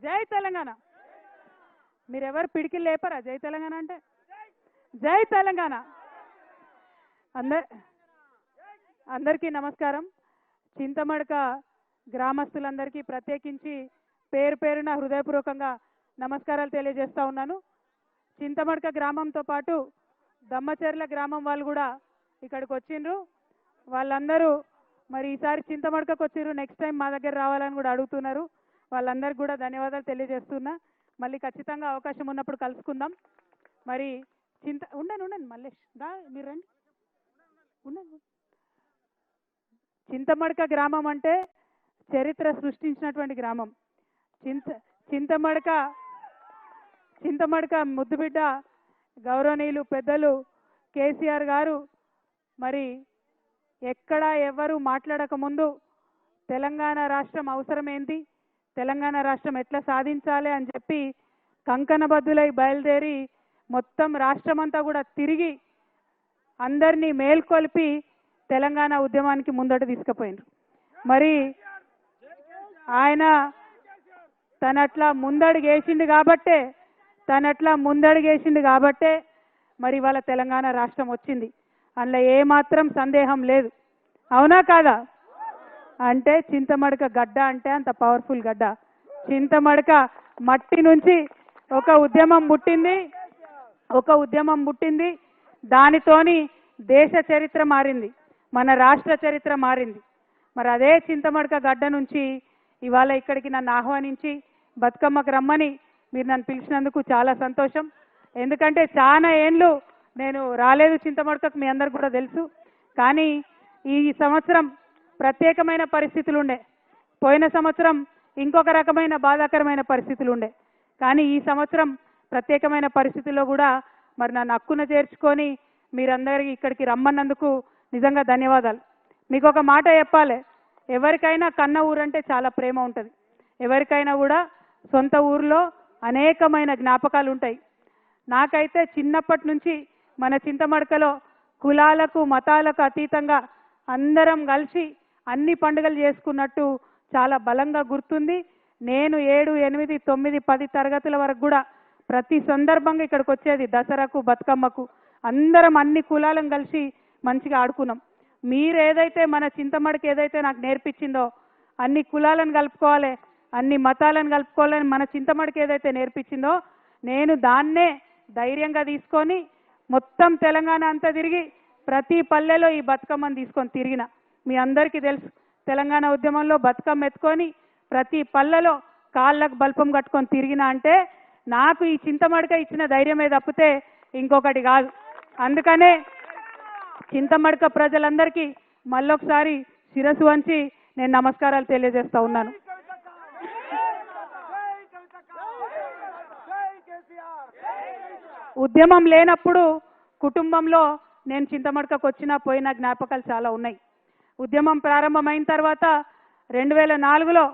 జై తెలంగాణ. మీరెవరు పిడికిలు లేపరా జై తెలంగాణ అంటే? జై తెలంగాణ. అందరికీ నమస్కారం. చింతమడక గ్రామస్తులందరికీ ప్రత్యేకించి పేరు పేరున హృదయపూర్వకంగా నమస్కారాలు తెలియజేస్తా ఉన్నాను. చింతమడక గ్రామంతో పాటు దమ్మచెర్ల గ్రామం వాళ్ళు కూడా ఇక్కడికి వచ్చిండ్రు. వాళ్ళందరూ మరి ఈసారి చింతమడకకు వచ్చిర్రు, నెక్స్ట్ టైం మా దగ్గర రావాలని కూడా అడుగుతున్నారు. వాళ్ళందరికీ కూడా ధన్యవాదాలు తెలియజేస్తున్నా. మళ్ళీ ఖచ్చితంగా అవకాశం ఉన్నప్పుడు కలుసుకుందాం. మరి ఉండండి మల్లేష్ దా, మీరు రండి, ఉండండి. చింతమడక గ్రామం అంటే చరిత్ర సృష్టించినటువంటి గ్రామం. చింతమడక ముద్దుబిడ్డ గౌరవనీయులు పెద్దలు కేసీఆర్ గారు మరి ఎక్కడ ఎవరు మాట్లాడక ముందు తెలంగాణ రాష్ట్రం అవసరం ఏంటి, తెలంగాణ రాష్ట్రం ఎట్లా సాధించాలి అని చెప్పి కంకణబద్దులై బయలుదేరి మొత్తం రాష్ట్రమంతా కూడా తిరిగి అందరినీ మేల్కొల్పి తెలంగాణ ఉద్యమానికి ముందట తీసుకుపోయినారు. మరి ఆయన తనట్లా ముందడుగేసిండు కాబట్టే మరి వాళ్ళ తెలంగాణ రాష్ట్రం వచ్చింది. అందులో ఏమాత్రం సందేహం లేదు. అవునా కాదా? అంటే చింతమడక గడ్డ అంటే అంత పవర్ఫుల్ గడ్డ. చింతమడక మట్టి నుంచి ఒక ఉద్యమం పుట్టింది. దానితోని దేశ చరిత్ర మారింది, మన రాష్ట్ర చరిత్ర మారింది. మరి అదే చింతమడక గడ్డ నుంచి ఇవాళ ఇక్కడికి నన్ను ఆహ్వానించి బతుకమ్మకు రమ్మని మీరు నన్ను పిలిచినందుకు చాలా సంతోషం. ఎందుకంటే చాలా ఏండ్లు నేను రాలేదు చింతమడకకు, మీ అందరికి కూడా తెలుసు. కానీ ఈ సంవత్సరం ప్రత్యేకమైన పరిస్థితులు ఉండే, పోయిన సంవత్సరం ఇంకొక రకమైన బాధాకరమైన పరిస్థితులు ఉండే. కానీ ఈ సంవత్సరం ప్రత్యేకమైన పరిస్థితుల్లో కూడా మరి నన్ను హక్కున చేర్చుకొని మీరందరికీ ఇక్కడికి రమ్మన్నందుకు నిజంగా ధన్యవాదాలు. మీకు ఒక మాట చెప్పాలి, ఎవరికైనా కన్న ఊరంటే చాలా ప్రేమ ఉంటుంది. ఎవరికైనా కూడా సొంత ఊరిలో అనేకమైన జ్ఞాపకాలు ఉంటాయి. నాకైతే చిన్నప్పటి నుంచి మన చింతమడకలో కులాలకు మతాలకు అతీతంగా అందరం కలిసి అన్ని పండుగలు చేసుకున్నట్టు చాలా బలంగా గుర్తుంది. నేను 7, 8, 9, 10 తరగతుల వరకు కూడా ప్రతి సందర్భంగా ఇక్కడికి వచ్చేది. దసరాకు, బతుకమ్మకు అందరం అన్ని కులాలను కలిసి మంచిగా ఆడుకున్నాం. మీరు ఏదైతే మన చింతమడక ఏదైతే నాకు నేర్పించిందో అన్ని కులాలను కలుపుకోవాలి, అన్ని మతాలను కలుపుకోవాలని మన చింతమడక ఏదైతే నేర్పించిందో నేను దాన్నే ధైర్యంగా తీసుకొని మొత్తం తెలంగాణ అంతా తిరిగి ప్రతి పల్లెలో ఈ బతుకమ్మను తీసుకొని తిరిగిన. మీ అందరికీ తెలుసు, తెలంగాణ ఉద్యమంలో బతుకమ్మ ఎత్తుకొని ప్రతి పల్లెలో కాళ్ళకు బల్పం కట్టుకొని తిరిగిన అంటే నాకు ఈ చింతమడక ఇచ్చిన ధైర్యమే తప్పితే ఇంకొకటి కాదు. అందుకనే చింతమడక ప్రజలందరికీ మళ్ళొకసారి శిరస్సు వంచి నేను నమస్కారాలు తెలియజేస్తా ఉన్నాను. ఉద్యమం లేనప్పుడు కుటుంబంలో నేను చింతమడకకు వచ్చినా పోయిన జ్ఞాపకాలు చాలా ఉన్నాయి. ఉద్యమం ప్రారంభమైన తర్వాత 2004లో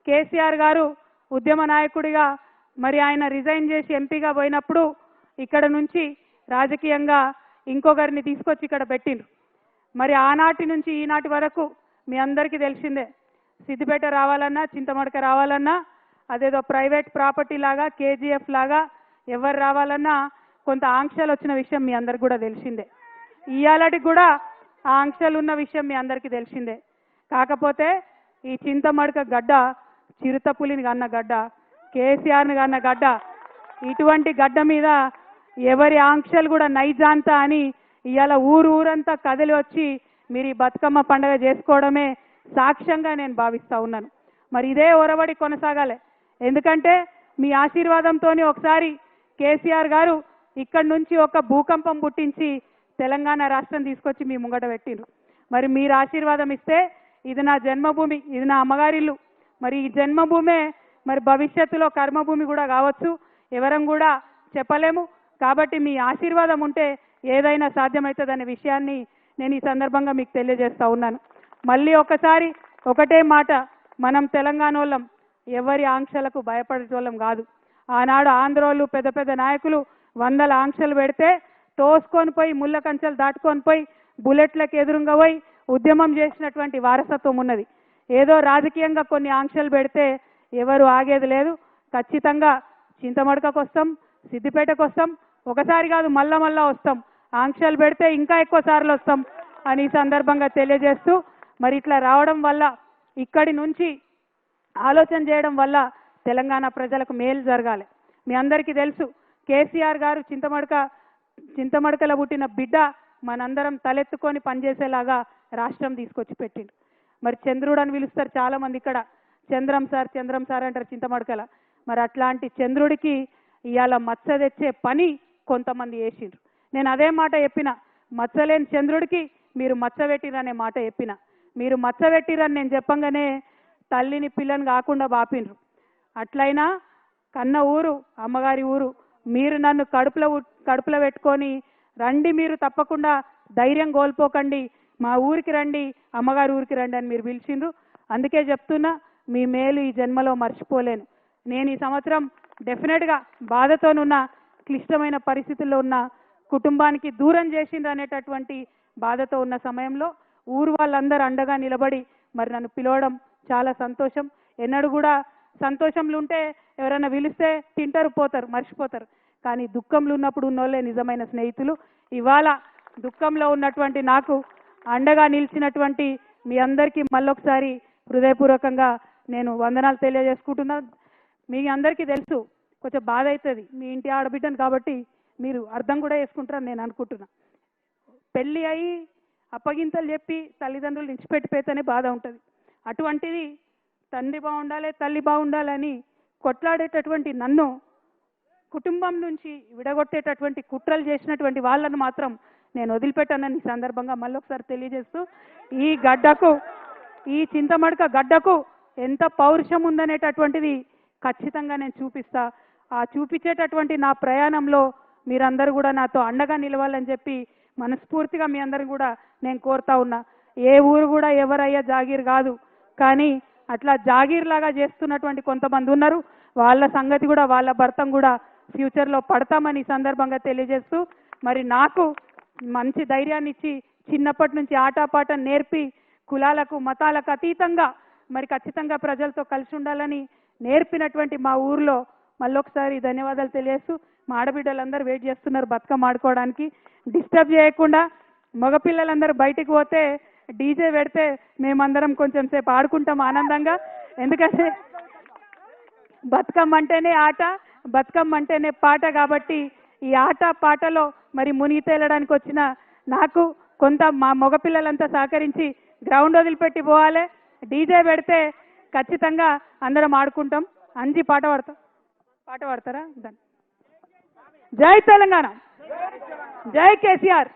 కేసీఆర్ గారు ఉద్యమ నాయకుడిగా మరి ఆయన రిజైన్ చేసి ఎంపీగా పోయినప్పుడు ఇక్కడ నుంచి రాజకీయంగా ఇంకొకరిని తీసుకొచ్చి ఇక్కడ పెట్టిండ్రు. మరి ఆనాటి నుంచి ఈనాటి వరకు మీ అందరికీ తెలిసిందే, సిద్దిపేట రావాలన్నా చింతమడక రావాలన్నా అదేదో ప్రైవేట్ ప్రాపర్టీ లాగా కేజీఎఫ్ లాగా ఎవరు రావాలన్నా కొంత ఆంక్షలు వచ్చిన విషయం మీ అందరికి కూడా తెలిసిందే. ఇయాలటికి కూడా ఆ ఆంక్షలు ఉన్న విషయం మీ అందరికీ తెలిసిందే. కాకపోతే ఈ చింతమడక గడ్డ చిరుతపులిని కన్న గడ్డ, కేసీఆర్ని కన్న గడ్డ. ఇటువంటి గడ్డ మీద ఎవరి ఆంక్షలు కూడా నైజాంత అని ఇవాళ ఊరంతా కదిలి వచ్చి మీరు ఈ బతుకమ్మ పండుగ చేసుకోవడమే సాక్ష్యంగా నేను భావిస్తా ఉన్నాను. మరి ఇదే ఒరవడి కొనసాగాలి. ఎందుకంటే మీ ఆశీర్వాదంతో ఒకసారి కేసీఆర్ గారు ఇక్కడి నుంచి ఒక భూకంపం పుట్టించి తెలంగాణ రాష్ట్రం తీసుకొచ్చి మీ ముంగట పెట్టిండ్రు. మరి మీరు ఆశీర్వాదం ఇస్తే ఇది నా జన్మభూమి, ఇది నా అమ్మగారిల్లు. మరి ఈ జన్మభూమే మరి భవిష్యత్తులో కర్మభూమి కూడా కావచ్చు, ఎవరం కూడా చెప్పలేము. కాబట్టి మీ ఆశీర్వాదం ఉంటే ఏదైనా సాధ్యమవుతుందనే విషయాన్ని నేను ఈ సందర్భంగా మీకు తెలియజేస్తా ఉన్నాను. మళ్ళీ ఒకసారి ఒకటే మాట, మనం తెలంగాణ వాళ్ళం ఎవరి ఆంక్షలకు భయపడేటోళ్ళం కాదు. ఆనాడు ఆంధ్రోళ్ళు పెద్ద పెద్ద నాయకులు 100 ఆంక్షలు పెడితే తోసుకొని పోయి ముళ్ళ కంచెలు దాటుకొని పోయి బుల్లెట్లకు ఎదురుగా పోయి ఉద్యమం చేసినటువంటి వారసత్వం ఉన్నది. ఏదో రాజకీయంగా కొన్ని ఆంక్షలు పెడితే ఎవరు ఆగేది లేదు. ఖచ్చితంగా చింతమడకకు వస్తాం, సిద్దిపేటకు వస్తాం, ఒకసారి కాదు మళ్ళా వస్తాం, ఆంక్షలు పెడితే ఇంకా ఎక్కువ సార్లు వస్తాం అని ఈ సందర్భంగా తెలియజేస్తూ, మరి ఇట్లా రావడం వల్ల ఇక్కడి నుంచి ఆలోచన చేయడం వల్ల తెలంగాణ ప్రజలకు మేలు జరగాలి. మీ అందరికీ తెలుసు కేసీఆర్ గారు చింతమడకల పుట్టిన బిడ్డ మనందరం తలెత్తుకొని పనిచేసేలాగా రాష్ట్రం తీసుకొచ్చి పెట్టిండు. మరి చంద్రుడు అని పిలుస్తారు చాలా మంది, ఇక్కడ చంద్రం సార్ అంటారు చింతమడకల. మరి అట్లాంటి చంద్రుడికి ఇవాళ మచ్చ తెచ్చే పని కొంతమంది చేసిండ్రు. నేను అదే మాట చెప్పిన, మచ్చలేని చంద్రుడికి మీరు మచ్చ పెట్టిరనే మాట చెప్పిన. మీరు మచ్చ పెట్టిరని నేను చెప్పంగానే తల్లిని పిల్లని కాకుండా బాపిండ్రు. అట్లయినా కన్న ఊరు అమ్మగారి ఊరు, మీరు నన్ను కడుపులో పెట్టుకొని రండి, మీరు తప్పకుండా ధైర్యం కోల్పోకండి, మా ఊరికి రండి, అమ్మగారి ఊరికి రండి అని మీరు పిలిచిండ్రు. అందుకే చెప్తున్నా, మీ మేలు ఈ జన్మలో మర్చిపోలేను. నేను ఈ సంవత్సరం డెఫినెట్గా బాధతోనున్న, క్లిష్టమైన పరిస్థితుల్లో ఉన్న కుటుంబానికి దూరం చేసిండ్రు అనేటటువంటి బాధతో ఉన్న సమయంలో ఊరు వాళ్ళందరూ అండగా నిలబడి మరి నన్ను పిలవడం చాలా సంతోషం. ఎన్నడూ కూడా సంతోషంలో ఉంటే ఎవరైనా పిలిస్తే తింటారు, పోతారు, మర్చిపోతారు. కానీ దుఃఖంలో ఉన్నప్పుడు ఉన్నోళ్ళే నిజమైన స్నేహితులు. ఇవాళ దుఃఖంలో ఉన్నటువంటి నాకు అండగా నిలిచినటువంటి మీ అందరికీ మళ్ళొకసారి హృదయపూర్వకంగా నేను వందనాలు తెలియజేసుకుంటున్నా. మీ అందరికీ తెలుసు, కొంచెం బాధ అవుతుంది, మీ ఇంటి ఆడబిడ్డను కాబట్టి మీరు అర్థం కూడా చేసుకుంటారని నేను అనుకుంటున్నా. పెళ్ళి అయి అప్పగింతలు చెప్పి తల్లిదండ్రులు ఇచ్చిపెట్టిపోతేనే బాధ ఉంటుంది. అటువంటిది తండ్రి బాగుండాలి, తల్లి బాగుండాలని కొట్లాడేటటువంటి నన్ను కుటుంబం నుంచి విడగొట్టేటటువంటి కుట్రలు చేసినటువంటి వాళ్ళను మాత్రం నేను వదిలిపెట్టానని సందర్భంగా మళ్ళొకసారి తెలియజేస్తూ, ఈ గడ్డకు, ఈ చింతమడక గడ్డకు ఎంత పౌరుషం ఉందనేటటువంటిది ఖచ్చితంగా నేను చూపిస్తా. ఆ చూపించేటటువంటి నా ప్రయాణంలో మీరందరూ కూడా నాతో అండగా నిలవాలని చెప్పి మనస్ఫూర్తిగా మీ అందరూ కూడా నేను కోరుతా ఉన్నా. ఏ ఊరు కూడా ఎవరయ్యా జాగీర్ కాదు, కానీ అట్లా జాగీర్ లాగా చేస్తున్నటువంటి కొంతమంది ఉన్నారు. వాళ్ళ సంగతి కూడా, వాళ్ళ భర్తం కూడా ఫ్యూచర్లో పడతామని సందర్భంగా తెలియజేస్తూ, మరి నాకు మంచి ధైర్యాన్ని ఇచ్చి చిన్నప్పటి నుంచి ఆటపాట నేర్పి కులాలకు మతాలకు అతీతంగా మరి ఖచ్చితంగా ప్రజలతో కలిసి ఉండాలని నేర్పినటువంటి మా ఊర్లో మళ్ళొకసారి ధన్యవాదాలు తెలియజేస్తూ, మా ఆడబిడ్డలందరూ వెయిట్ చేస్తున్నారు బతుకమ్మ ఆడుకోవడానికి. డిస్టర్బ్ చేయకుండా మగపిల్లలందరూ బయటికి పోతే డీజే పెడితే మేమందరం కొంచెం సేపు ఆడుకుంటాం ఆనందంగా. ఎందుకంటే బతుకమ్మ అంటేనే ఆట, బతుకమ్మ అంటేనే పాట కాబట్టి ఈ ఆట పాటలో మరి మునిగి తేలడానికి వచ్చిన నాకు కొంత మా మగపిల్లలంతా సహకరించి గ్రౌండ్ వదిలిపెట్టి పోవాలి. డీజే పెడితే ఖచ్చితంగా అందరం ఆడుకుంటాం. అంజి పాట పాడతారా? జై తెలంగాణ, జై కేసీఆర్.